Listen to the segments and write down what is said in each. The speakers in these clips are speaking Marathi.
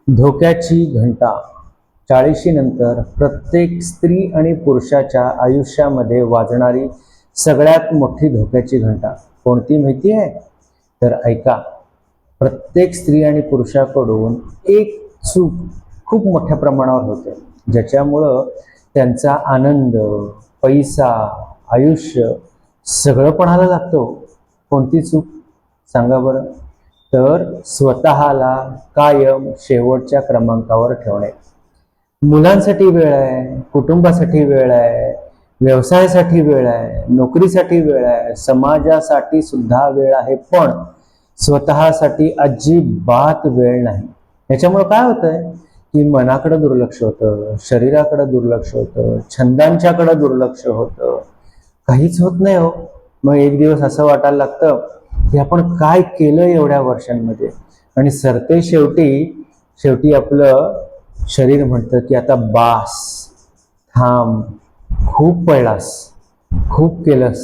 धोक्याची घंटा 40शी नंतर प्रत्येक स्त्री आणि पुरुषाच्या आयुष्यामध्ये वाजणारी सगळ्यात मोठी धोक्याची घंटा कोणती माहिती आहे? तर ऐका. प्रत्येक स्त्री आणि पुरुषाकडून एक चूक खूप मोठ्या प्रमाणावर होते, ज्याच्यामुळं त्यांचा आनंद, पैसा, आयुष्य सगळं पणाला लागतो. कोणती चूक सांगा बरं? तर स्वतःला कायम शेवटच्या क्रमांकावर ठेवणे. मुलांसाठी वेळ आहे, कुटुंबासाठी वेळ आहे, व्यवसायासाठी वेळ आहे, नोकरीसाठी वेळ आहे, समाजासाठी सुद्धा वेळ आहे, पण स्वतःसाठी अजिबात वेळ नाही. याच्यामुळे काय होतंय की मनाकडे दुर्लक्ष होतं, शरीराकडे दुर्लक्ष होतं, छंदांच्याकडे दुर्लक्ष होतं, काहीच होत नाही हो. मग एक दिवस असं वाटायला लागतं की आपण काय केलं एवढ्या वर्षांमध्ये, आणि सरते शेवटी आपलं शरीर म्हणतं की आता बास, थांब, खूप पळलास, खूप केलंस,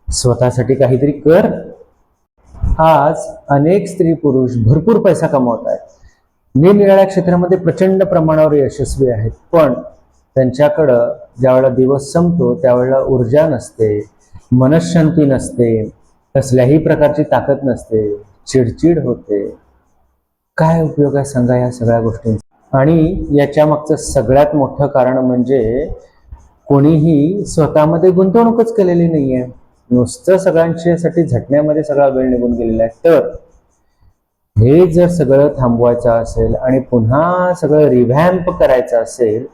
स्वतःसाठी काहीतरी कर. आज अनेक स्त्री पुरुष भरपूर पैसा कमवत आहेत, निरनिराळ्या क्षेत्रामध्ये प्रचंड प्रमाणावर यशस्वी आहेत, पण त्यांच्याकडं ज्यावेळेला दिवस संपतो त्यावेळेला ऊर्जा नसते, मनःशांती नसते, कसल्याही प्रकारची ताकद नसते, चिडचिड होते. काय उपयोग आहे सांगा या सगळ्या गोष्टींचा? आणि याच्या मागचं सगळ्यात मोठं कारण म्हणजे कोणीही स्वतःमध्ये गुंतवणूकच केलेली नाहीये. नुसतं सगळ्यांच्यासाठी झटण्यामध्ये सगळा वेळ निघून गेलेला आहे. तर हे जर सगळं थांबवायचं असेल आणि पुन्हा सगळं रिव्हॅम्प करायचं असेल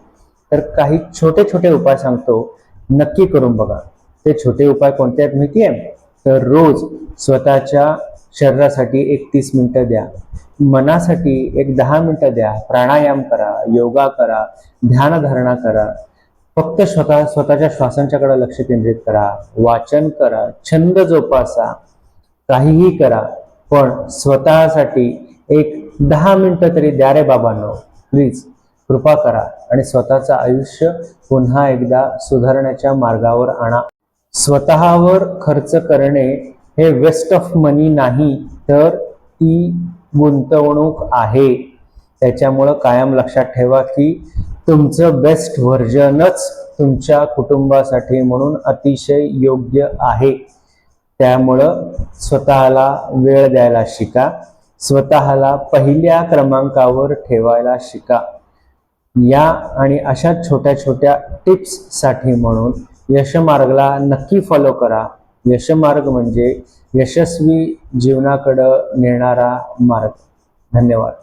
तर काही छोटे छोटे उपाय सांगतो, नक्की करून बघा. ते छोटे उपाय कोणते आहेत माहिती आहे? तर रोज स्वतःच्या शरीरासाठी एक 30 मिनिटं द्या, मनासाठी एक 10 मिनिटं द्या, प्राणायाम करा, योगा करा, ध्यानधारणा करा, फक्त स्वतःच्या श्वासांच्याकडे लक्ष केंद्रित करा, वाचन करा, छंद जोपासा, काहीही करा, पण स्वतःसाठी एक 10 मिनिटं तरी द्या रे बाबांनो, प्लीज कृपा करा आणि स्वतःचं आयुष्य पुन्हा एकदा सुधारण्याच्या मार्गावर आणा. स्वतःवर खर्च करणे हे वेस्ट ऑफ मनी नाही, तर ती गुंतवणूक आहे. त्याच्यामुळं कायम लक्षात ठेवा की तुमचं बेस्ट व्हर्जनच तुमच्या कुटुंबासाठी म्हणून अतिशय योग्य आहे. त्यामुळं स्वतःला वेळ द्यायला शिका, स्वतःला पहिल्या क्रमांकावर ठेवायला शिका. या आणि अशा छोट्या छोट्या टिप्ससाठी म्हणून यशमार्गला नक्की फॉलो करा. यशमार्ग म्हणजे यशस्वी जीवनाकडं नेणारा मार्ग. धन्यवाद.